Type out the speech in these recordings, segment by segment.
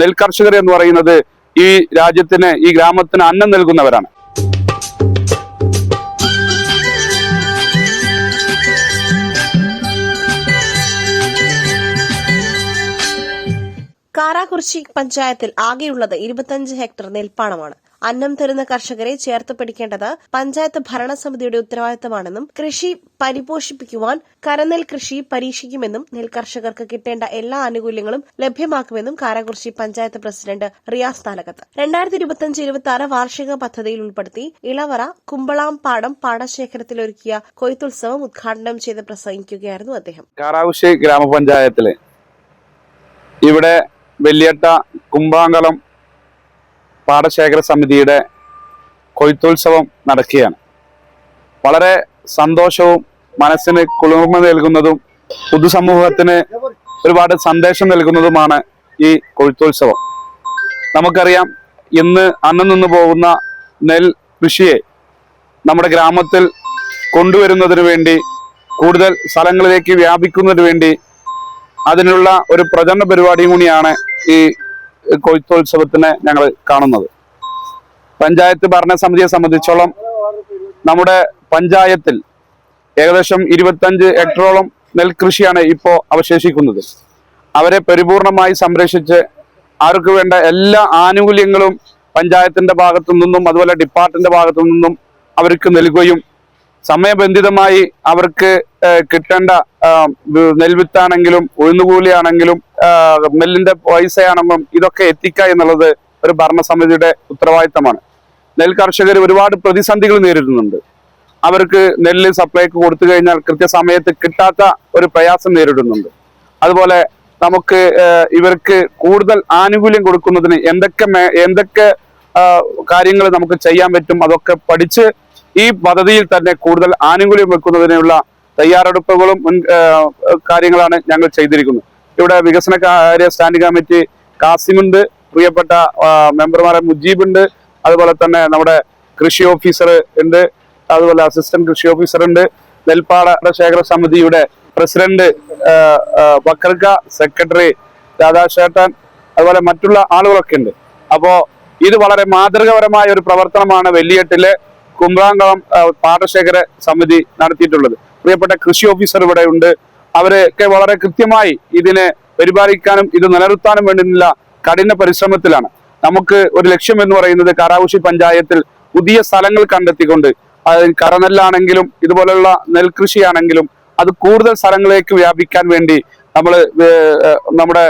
നെൽകർഷകർ എന്ന് പറയുന്നത് ഈ രാജ്യത്തിന്, ഈ ഗ്രാമത്തിന് അന്നം നൽകുന്നവരാണ്. കാരാകുറിശി പഞ്ചായത്തിൽ ആകെയുള്ളത് 25 ഹെക്ടർ നെൽപ്പാടമാണ്. അന്നം തരുന്ന കർഷകരെ ചേർത്ത് പിടിക്കേണ്ടത് പഞ്ചായത്ത് ഭരണസമിതിയുടെ ഉത്തരവാദിത്തമാണെന്നും കൃഷി പരിപോഷിപ്പിക്കുവാൻ കരനെൽ കൃഷി പരീക്ഷിക്കുമെന്നും നെൽകർഷകർക്ക് കിട്ടേണ്ട എല്ലാ ആനുകൂല്യങ്ങളും ലഭ്യമാക്കുമെന്നും കാരാകുറിശി പഞ്ചായത്ത് പ്രസിഡന്റ് റിയാസ് താലകത്ത് 2025-26 വാർഷിക പദ്ധതിയിൽ ഉൾപ്പെടുത്തി ഇളവറ കുമ്പളാംപാടം പാടശേഖരത്തിൽ ഒരുക്കിയ കൊയ്ത്തുത്സവം ഉദ്ഘാടനം ചെയ്ത് പ്രസംഗിക്കുകയായിരുന്നു അദ്ദേഹം. കാരാകുറിശി ഗ്രാമപഞ്ചായത്തിലെ ഇവിടെ വെല്ലിയട്ട കുമ്പാങ്കളം പാടശേഖര സമിതിയുടെ കൊയ്ത്തുത്സവം നടക്കുകയാണ്. വളരെ സന്തോഷവും മനസ്സിന് കുളിർമ നൽകുന്നതും പൊതുസമൂഹത്തിന് ഒരുപാട് സന്ദേശം നൽകുന്നതുമാണ് ഈ കൊയ്ത്തുത്സവം. നമുക്കറിയാം, ഇന്ന് അന്നം നിന്ന് പോകുന്ന നെൽ കൃഷിയെ നമ്മുടെ ഗ്രാമത്തിൽ കൊണ്ടുവരുന്നതിന് വേണ്ടി, കൂടുതൽ സ്ഥലങ്ങളിലേക്ക് വ്യാപിക്കുന്നതിന് വേണ്ടി അതിനുള്ള ഒരു പ്രചരണ പരിപാടിയും കൂടിയാണ് ഈ കൊയ്ത്തുത്സവത്തിനെ ഞങ്ങൾ കാണുന്നത്. പഞ്ചായത്ത് ഭരണസമിതിയെ സംബന്ധിച്ചോളം നമ്മുടെ പഞ്ചായത്തിൽ ഏകദേശം 25 ഹെക്ടറോളം നെൽകൃഷിയാണ് ഇപ്പോൾ അവശേഷിക്കുന്നത്. അവരെ പരിപൂർണമായി സംരക്ഷിച്ച് അവർക്ക് വേണ്ട എല്ലാ ആനുകൂല്യങ്ങളും പഞ്ചായത്തിന്റെ ഭാഗത്തു നിന്നും അതുപോലെ ഡിപ്പാർട്ട്മെന്റിന്റെ ഭാഗത്തു നിന്നും അവർക്ക് നൽകുകയും സമയബന്ധിതമായി അവർക്ക് കിട്ടേണ്ട നെൽവിത്താണെങ്കിലും ഉഴുന്നുകൂലിയാണെങ്കിലും നെല്ലിന്റെ പൈസയാണെങ്കിലും ഇതൊക്കെ എത്തിക്കുക എന്നുള്ളത് ഒരു ഭരണസമിതിയുടെ ഉത്തരവാദിത്തമാണ്. നെൽ കർഷകർ ഒരുപാട് പ്രതിസന്ധികൾ നേരിടുന്നുണ്ട്. അവർക്ക് നെല്ല് സപ്ലൈക്ക് കൊടുത്തു കഴിഞ്ഞാൽ കൃത്യസമയത്ത് കിട്ടാത്ത ഒരു പ്രയാസം നേരിടുന്നുണ്ട്. അതുപോലെ നമുക്ക് ഇവർക്ക് കൂടുതൽ ആനുകൂല്യം കൊടുക്കുന്നതിന് എന്തൊക്കെ കാര്യങ്ങൾ നമുക്ക് ചെയ്യാൻ പറ്റും, അതൊക്കെ പഠിച്ച് ഈ പദ്ധതിയിൽ തന്നെ കൂടുതൽ ആനുകൂല്യം വെക്കുന്നതിനുള്ള തയ്യാറെടുപ്പുകളും കാര്യങ്ങളാണ് ഞങ്ങൾ ചെയ്തിരിക്കുന്നത്. ഇവിടെ വികസനകാര്യ സ്റ്റാൻഡിംഗ് കമ്മിറ്റി കാസിമുണ്ട്, പ്രിയപ്പെട്ട മെമ്പർമാരെ മുജീബുണ്ട്, അതുപോലെ തന്നെ നമ്മുടെ കൃഷി ഓഫീസർ ഉണ്ട്, അതുപോലെ അസിസ്റ്റന്റ് കൃഷി ഓഫീസർ ഉണ്ട്, നെൽപ്പാടശേഖര സമിതിയുടെ പ്രസിഡന്റ് ബക്കർക്ക, സെക്രട്ടറി രാധാശേട്ടൻ, അതുപോലെ മറ്റുള്ള ആളുകളൊക്കെ ഉണ്ട്. അപ്പോ ഇത് വളരെ മാതൃകാപരമായ ഒരു പ്രവർത്തനമാണ് വെല്ലിയട്ടിലെ കുമ്പാങ്കളം പാടശേഖര സമിതി നടത്തിയിട്ടുള്ളത്. പ്രിയപ്പെട്ട കൃഷി ഓഫീസർ ഇവിടെ ഉണ്ട്. അവരൊക്കെ വളരെ കൃത്യമായി ഇതിനെ പരിപാലിക്കാനും ഇത് നിലനിർത്താനും വേണ്ടിയുള്ള കഠിന പരിശ്രമത്തിലാണ്. നമുക്ക് ഒരു ലക്ഷ്യം എന്ന് പറയുന്നത് കാരാകുറിശി പഞ്ചായത്തിൽ പുതിയ സ്ഥലങ്ങൾ കണ്ടെത്തിക്കൊണ്ട്, കരനെല്ലാണെങ്കിലും ഇതുപോലുള്ള നെൽകൃഷിയാണെങ്കിലും അത് കൂടുതൽ സ്ഥലങ്ങളിലേക്ക് വ്യാപിക്കാൻ വേണ്ടി നമ്മുടെ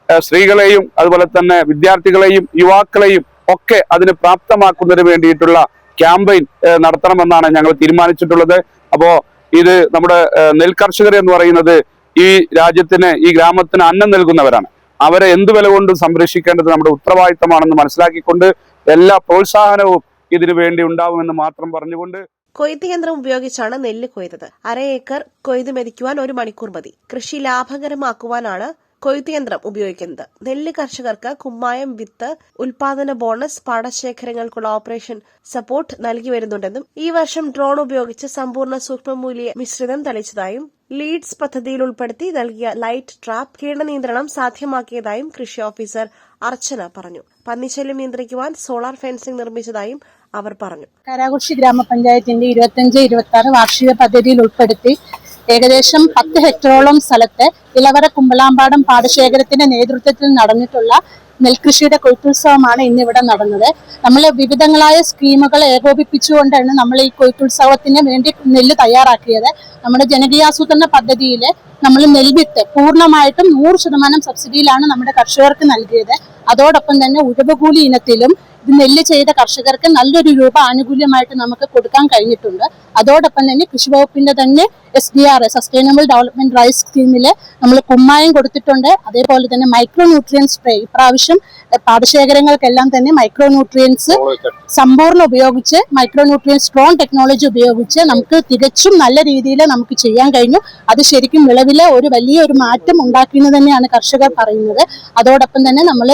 സ്ത്രീകളെയും അതുപോലെ തന്നെ വിദ്യാർത്ഥികളെയും യുവാക്കളെയും ഒക്കെ അതിന് പ്രാപ്തമാക്കുന്നതിന് വേണ്ടിയിട്ടുള്ള ക്യാമ്പയിൻ നടത്തണമെന്നാണ് ഞങ്ങൾ തീരുമാനിച്ചിട്ടുള്ളത്. അപ്പോ ഇത് നമ്മുടെ നെൽകർഷകർ എന്ന് പറയുന്നത് ഈ രാജ്യത്തിന്, ഈ ഗ്രാമത്തിന് അന്നം നൽകുന്നവരാണ്. അവരെ എന്ത് വില കൊണ്ടും സംരക്ഷിക്കേണ്ടത് നമ്മുടെ ഉത്തരവാദിത്തമാണെന്ന് മനസ്സിലാക്കിക്കൊണ്ട് എല്ലാ പ്രോത്സാഹനവും ഇതിനു വേണ്ടി ഉണ്ടാവുമെന്ന് മാത്രം പറഞ്ഞുകൊണ്ട് കൊയ്ത്ത് യന്ത്രം ഉപയോഗിച്ചാണ് നെല്ല് കൊയ്തത്. 1/2 ഏക്കർ കൊയ്ത് മെതിക്കുവാൻ 1 മണിക്കൂർ മതി. കൃഷി ലാഭകരമാക്കുവാനാണ് കൊയ്ത്ത് യന്ത്രം ഉപയോഗിക്കുന്നത്. നെല്ല് കർഷകർക്ക് കുമ്മായം, വിത്ത്, ഉൽപാദന ബോണസ്, പാടശേഖരങ്ങൾക്കുള്ള ഓപ്പറേഷൻ സപ്പോർട്ട് നൽകി വരുന്നുണ്ടെന്നും ഈ വർഷം ഡ്രോൺ ഉപയോഗിച്ച് സമ്പൂർണ്ണ സൂക്ഷ്മമൂല്യ മിശ്രിതം തളിച്ചതായും ലീഡ്സ് പദ്ധതിയിൽ ഉൾപ്പെടുത്തി നൽകിയ ലൈറ്റ് ട്രാപ്പ് കീടനിയന്ത്രണം സാധ്യമാക്കിയതായും കൃഷി ഓഫീസർ അർച്ചന പറഞ്ഞു. പന്നിശല്യം നിയന്ത്രിക്കുവാൻ സോളാർ ഫെൻസിംഗ് നിർമ്മിച്ചതായും അവർ പറഞ്ഞു. കാരാകുറിശി ഗ്രാമപഞ്ചായത്തിന്റെ 25-26 വാർഷിക പദ്ധതിയിൽ ഉൾപ്പെടുത്തി ഏകദേശം 10 ഹെക്ടറോളം സ്ഥലത്ത് ഇളവറ കുമ്പളാംപാടം പാടശേഖരത്തിന്റെ നേതൃത്വത്തിൽ നടന്നിട്ടുള്ള നെൽകൃഷിയുടെ കൊയ്ത്തുത്സവമാണ് ഇന്നിവിടെ നടന്നത്. നമ്മൾ വിവിധങ്ങളായ സ്കീമുകൾ ഏകോപിപ്പിച്ചുകൊണ്ടാണ് നമ്മൾ ഈ കൊയ്ത്തുത്സവത്തിന് വേണ്ടി നെല്ല് തയ്യാറാക്കിയത്. നമ്മുടെ ജനകീയാസൂത്രണ പദ്ധതിയിൽ നമ്മൾ നെൽവിത്ത് പൂർണ്ണമായിട്ടും 100% സബ്സിഡിയിലാണ് നമ്മുടെ കർഷകർക്ക് നൽകിയത്. അതോടൊപ്പം തന്നെ ഉഴവുകൂലി ഇനത്തിലും ഇത് നെല്ല് ചെയ്ത കർഷകർക്ക് നല്ലൊരു രൂപ ആനുകൂല്യമായിട്ട് നമുക്ക് കൊടുക്കാൻ കഴിഞ്ഞിട്ടുണ്ട്. അതോടൊപ്പം തന്നെ കൃഷി വകുപ്പിന്റെ തന്നെ SDR സസ്റ്റൈനബിൾ ഡെവലപ്മെന്റ് റൈസ് സ്കീമില് നമ്മൾ കുമ്മായം കൊടുത്തിട്ടുണ്ട്. അതേപോലെ തന്നെ മൈക്രോ ന്യൂട്രിയൻസ് സ്പ്രേ ഇപ്രാവശ്യം പാടശേഖരങ്ങൾക്കെല്ലാം തന്നെ മൈക്രോ ന്യൂട്രിയൻസ് സമ്പൂർണ്ണ ഉപയോഗിച്ച് മൈക്രോ ന്യൂട്രിയൻസ് ഡ്രോൺ ടെക്നോളജി ഉപയോഗിച്ച് നമുക്ക് തികച്ചും നല്ല രീതിയിൽ നമുക്ക് ചെയ്യാൻ കഴിഞ്ഞു. അത് ശരിക്കും വിളവിലെ വലിയൊരു മാറ്റം ഉണ്ടാക്കിയെന്ന് തന്നെയാണ് കർഷകർ പറയുന്നത്. അതോടൊപ്പം തന്നെ നമ്മൾ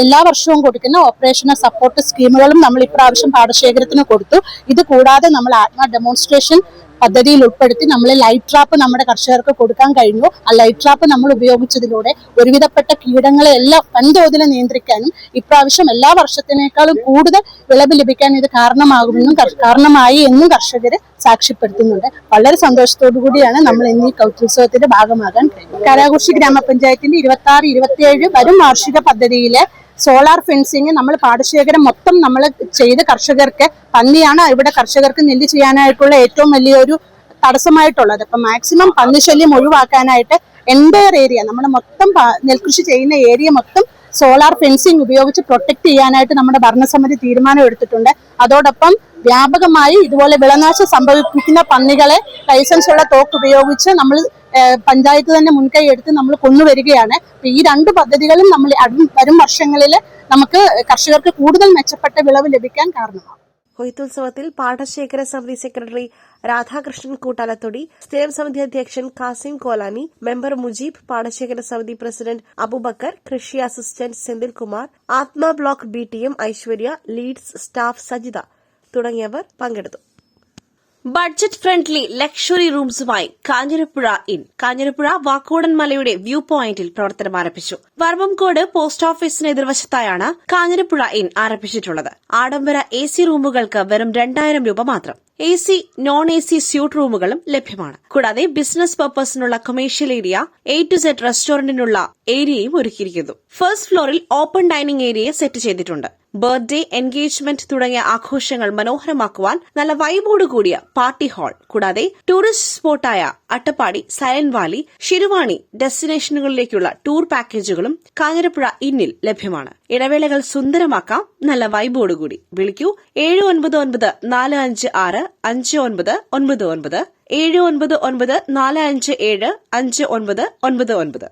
എല്ലാ വർഷവും കൊടുക്കുന്ന ഓപ്പറേഷണൽ സപ്പോർട്ട് സ്കീമുകളും നമ്മൾ ഇപ്രാവശ്യം പാടശേഖരത്തിന് കൊടുത്തു. ഇത് കൂടാതെ നമ്മൾ ആത്മ ഡെമോൺസ്ട്രേഷൻ പദ്ധതിയിൽ ഉൾപ്പെടുത്തി നമ്മൾ ലൈറ്റ് ട്രാപ്പ് നമ്മുടെ കർഷകർക്ക് കൊടുക്കാൻ കഴിഞ്ഞു. ആ ലൈറ്റ് ട്രാപ്പ് നമ്മൾ ഉപയോഗിച്ചതിലൂടെ ഒരുവിധപ്പെട്ട കീടങ്ങളെ എല്ലാം വൻതോതിൽ നിയന്ത്രിക്കാനും ഇപ്രാവശ്യം എല്ലാ വർഷത്തിനേക്കാളും കൂടുതൽ വിളവ് ലഭിക്കാൻ ഇത് കാരണമായി എന്നും കർഷകർ സാക്ഷ്യപ്പെടുത്തുന്നുണ്ട്. വളരെ സന്തോഷത്തോടു കൂടിയാണ് നമ്മൾ ഇന്ന് ഈ കൗത്യോത്സവത്തിന്റെ ഭാഗമാകാൻ കഴിയുന്നത്. കാരാകുർശി ഗ്രാമപഞ്ചായത്തിന്റെ 26-27 വരും വാർഷിക പദ്ധതിയിലെ സോളാർ ഫെൻസിങ് നമ്മൾ പാടശേഖരം മൊത്തം നമ്മൾ ചെയ്ത് കർഷകർക്ക് പന്നിയാണ് ഇവിടെ കർഷകർക്ക് നെല്ല് ചെയ്യാനായിട്ടുള്ള ഏറ്റവും വലിയൊരു തടസ്സമായിട്ടുള്ളത്. അപ്പൊ മാക്സിമം പന്നിശല്യം ഒഴിവാക്കാനായിട്ട് എൻറ്റയർ ഏരിയ നമ്മുടെ മൊത്തം നെൽകൃഷി ചെയ്യുന്ന ഏരിയ മൊത്തം സോളാർ ഫെൻസിങ് ഉപയോഗിച്ച് പ്രൊട്ടക്ട് ചെയ്യാനായിട്ട് നമ്മുടെ ഭരണസമിതി തീരുമാനം എടുത്തിട്ടുണ്ട്. അതോടൊപ്പം വ്യാപകമായി ഇതുപോലെ വിളനാശം സംഭവിക്കുന്ന പന്നികളെ ലൈസൻസ് ഉള്ള തോക്ക് ഉപയോഗിച്ച് നമ്മൾ പഞ്ചായത്ത് തന്നെ മുൻകൈ എടുത്ത് നമ്മൾ കൊണ്ടുവരികയാണ്. ഈ 2 പദ്ധതികളും നമ്മൾ വരും വർഷങ്ങളിൽ നമുക്ക് കർഷകർക്ക് കൂടുതൽ മെച്ചപ്പെട്ട വിളവ് ലഭിക്കാൻ കാരണമാകും. കൊയ്ത്തുത്സവത്തിൽ പാടശേഖര സമിതി സെക്രട്ടറി രാധാകൃഷ്ണൻ കൂട്ടാലത്തൊടി, സ്ഥിരം സമിതി അധ്യക്ഷൻ കാസിം കോലാനി, മെമ്പർ മുജീബ്, പാടശേഖര സമിതി പ്രസിഡന്റ് അബുബക്കർ, കൃഷി assistant Senthilkumar, ATMA block BTM Aishwarya, leads staff Sajitha തുടങ്ങിയവർ പങ്കെടുത്തു. ബഡ്ജറ്റ് ഫ്രണ്ട്ലി ലക്ഷറി റൂംസുമായി കാഞ്ഞിരപ്പുഴ ഇൻ. കാഞ്ഞിരപ്പുഴ വാക്കോടൻ മലയുടെ വ്യൂ പോയിന്റിൽ പ്രവർത്തനം ആരംഭിച്ചു. വരമ്പംകോട് പോസ്റ്റ് ഓഫീസിന് എതിർവശത്തായാണ് കാഞ്ഞിരപ്പുഴ ഇൻ ആരംഭിച്ചിട്ടുള്ളത്. ആഡംബര AC റൂമുകൾക്ക് വെറും 2000 രൂപ മാത്രം. AC, നോൺ AC സ്യൂട്ട് റൂമുകളും ലഭ്യമാണ്. കൂടാതെ ബിസിനസ് പർപ്പസിനുള്ള commercial area, A to Z റെസ്റ്റോറന്റിനുള്ള ഏരിയയും ഒരുക്കിയിരിക്കുന്നു. ഫസ്റ്റ് ഫ്ലോറിൽ ഓപ്പൺ ഡൈനിംഗ് ഏരിയ സെറ്റ് ചെയ്തിട്ടുണ്ട്. ബർത്ത്ഡേ, എൻഗേജ്മെന്റ് തുടങ്ങിയ ആഘോഷങ്ങൾ മനോഹരമാക്കുവാൻ നല്ല വൈബോട് കൂടിയ പാർട്ടി ഹാൾ, കൂടാതെ ടൂറിസ്റ്റ് സ്പോട്ടായ അട്ടപ്പാടി, സൈലന്റ് വാലി, ശിരുവാണി ഡെസ്റ്റിനേഷനുകളിലേക്കുള്ള ടൂർ പാക്കേജുകളും കാഞ്ഞിരപ്പുഴ ഇന്നിൽ ലഭ്യമാണ്. ഇടവേളകൾ സുന്ദരമാക്കാം നല്ല വൈബോടുകൂടി. വിളിക്കൂ 7994565999, 7994575999.